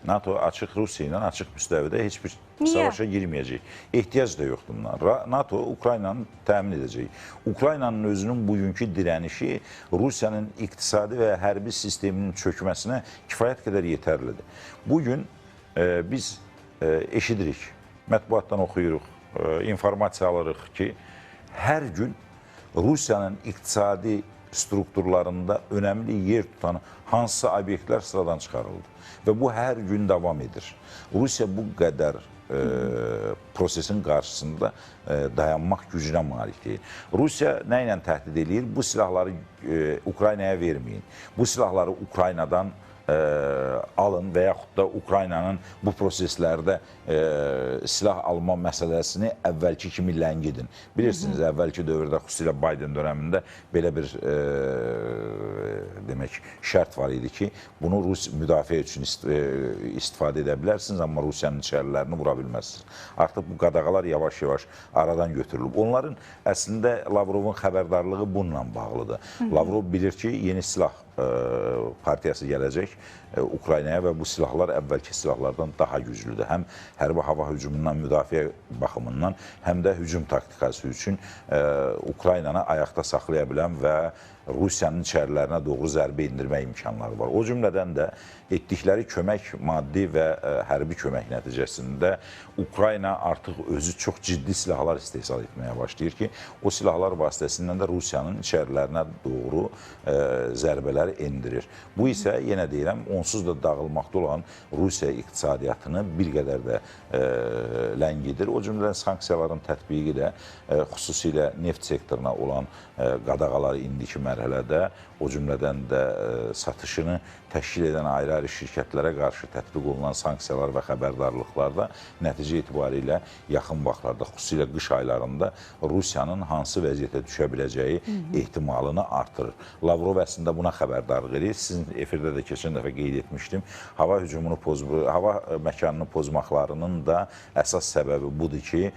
NATO açıq Rusiya ilə açıq müstəvidə heç bir savaşa girməyəcək. Ehtiyac da yoxdur bunlar. NATO Ukraynanı təmin edəcək. Ukraynanın özünün bugünkü dirənişi Rusiyanın iqtisadi və hərbi sisteminin çökməsinə kifayət qədər yetərlidir. Bugün biz eşidirik, mətbuatdan oxuyuruq, informasiya alırıq ki, hər gün Rusiyanın iqtisadi strukturlarında önəmli yer tutan hansısa obyektlər sıradan çıxarıldı. Və bu hər gün davam edir. Rusiya bu qədər prosesin qarşısında dayanmaq gücünə malik deyil. Rusiya nə ilə təhdid edir? Bu silahları Ukraynaya verməyin. Bu silahları Ukraynadan alın və yaxud da Ukraynanın bu proseslərdə silah alma məsələsini əvvəlki kimi ləngidin. Bilirsiniz, əvvəlki dövrdə, xüsusilə Biden dönəmində belə bir demək, şərt var idi ki, bunu müdafiə üçün istifadə edə bilərsiniz, amma Rusiyanın içərilərini vura bilməzsiniz. Artıq bu qadağalar yavaş-yavaş aradan götürülüb. Onların əslində Lavrovun xəbərdarlığı bununla bağlıdır. Lavrov bilir ki, yeni silah partiyası gələcək Ukraynaya və bu silahlar əvvəlki silahlardan daha güclüdür. Həm hərbi hava hücumundan, müdafiə baxımından, həm də hücum taktikası üçün Ukraynanı ayaqda saxlaya bilən və Rusiyanın içərilərinə doğru zərbə indirmək imkanları var. O cümlədən də etdikləri kömək, maddi və hərbi kömək nəticəsində Ukrayna artıq özü çox ciddi silahlar istehsal etməyə başlayır ki, o silahlar vasitəsindən də Rusiyanın içərilərinə doğru zərbələri endirir. Bu isə, yenə deyirəm, onsuz da dağılmaqda olan Rusiya iqtisadiyyatını bir qədər də ləngidir. O cümlədən sanksiyaların tətbiqi də xüsusilə neft sektoruna olan qadağaları indiki mərhələdə, o cümlədən də satışını təşkil edən ayrı-ayrı şirkətlərə qarşı tətbiq olunan sanksiyalar və xəbərdarlıqlarda nəticə etibarilə yaxın vaxtlarda, xüsusilə qış aylarında Rusiyanın hansı vəziyyətə düşə biləcəyi ehtimalını artırır. Lavrov əslində buna xəbərdarlıq edir. Sizin efirdə də keçən dəfə qeyd etmişdim. Hava məkanını pozmaqlarının da əsas səbəbi budur ki,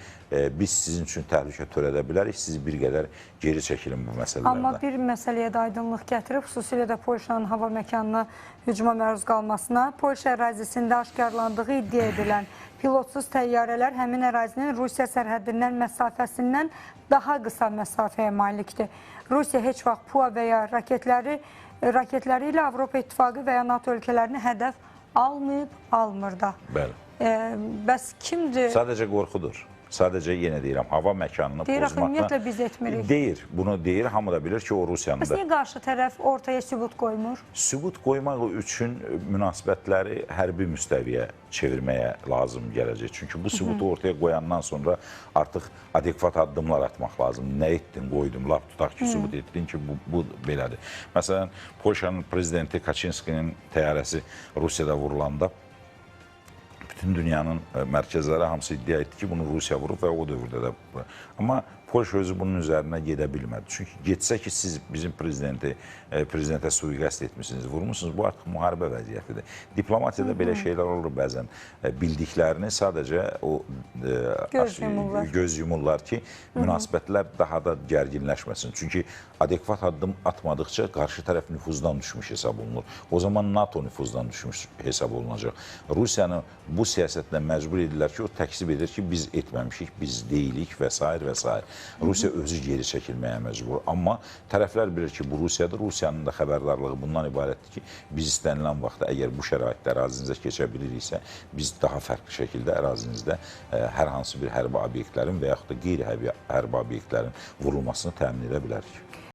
biz sizin üçün təhlükə törədə bilərik, siz bir qədər geri çəkilin bu məsələlərdə. Amma bir məsələyə də aydınlıq gətirib, xüsusilə də Polşanın hava məkanına hücuma məruz qalmasına, Polşa ərazisində aşkarlandığı iddia edilən pilotsuz təyyarələr həmin ərazinin Rusiya sərhəddindən məsafəsindən daha qısa məsafəyə malikdir. Rusiya heç vaxt PUA və ya raketləri ilə Avropa İttifaqı və ya NATO ölkələrini hədəf almayıb, almır da. Bəli. Bəs kimdir? Sadəcə qorxudur. Sadəcə, yenə deyirəm, hava məkanını pozmaqla... Ümumiyyətlə biz etmirik. Deyir, bunu deyir, hamı da bilir ki, o Rusiyanın da... Bəs niyə qarşı tərəf ortaya sübut qoymur? Sübut qoymaq üçün münasibətləri hərbi müstəviyə çevirməyə lazım gələcək. Çünki bu sübutu ortaya qoyandan sonra artıq adekvat addımlar atmaq lazım. Nə etdin, qoydum, laf tutaq ki, sübut etdin ki, bu belədir. Məsələn, Polşanın prezidenti Kaçinskinin təyyarəsi Rusiyada vurulanda bütün dünyanın mərkəzləri hamısı iddia etdi ki, bunu Rusiya vurub və o dövrdə də. Amma Polşa özü bunun üzərinə gedə bilmədi. Çünki getsə ki, siz bizim prezidentə sui-qəsd etmişsiniz, vurmuşsunuz, bu artıq müharibə vəziyyətidir. Diplomatiyada belə şeylər olur bəzən. Bildiklərini sadəcə göz yumurlar ki, münasibətlər daha da gərginləşməsin. Çünki adekvat addım atmadıqca qarşı tərəf nüfuzdan düşmüş hesab olunur. O zaman NATO nüfuzdan düşmüş hesab olunacaq. Rusiyanı bu siyasətlə məcbur edirlər ki, o təksib edir ki, biz etməmişik, biz deyilik və s. və s. Rusiya özü geri çəkilməyə məcbur. Amma tərəflər bilir ki, bu Rusiyadır. Rusiyanın da xəbərdarlığı bundan ibarətdir ki, biz istənilən vaxtda əgər bu şəraitdə ərazinizə keçə biliriksə, biz daha fərqli şəkildə ərazinizdə hər hansı bir hərbi obyektlərin və yaxud da qeyri-hərbi obyektlərin vurulmasını təmin edə bilərik.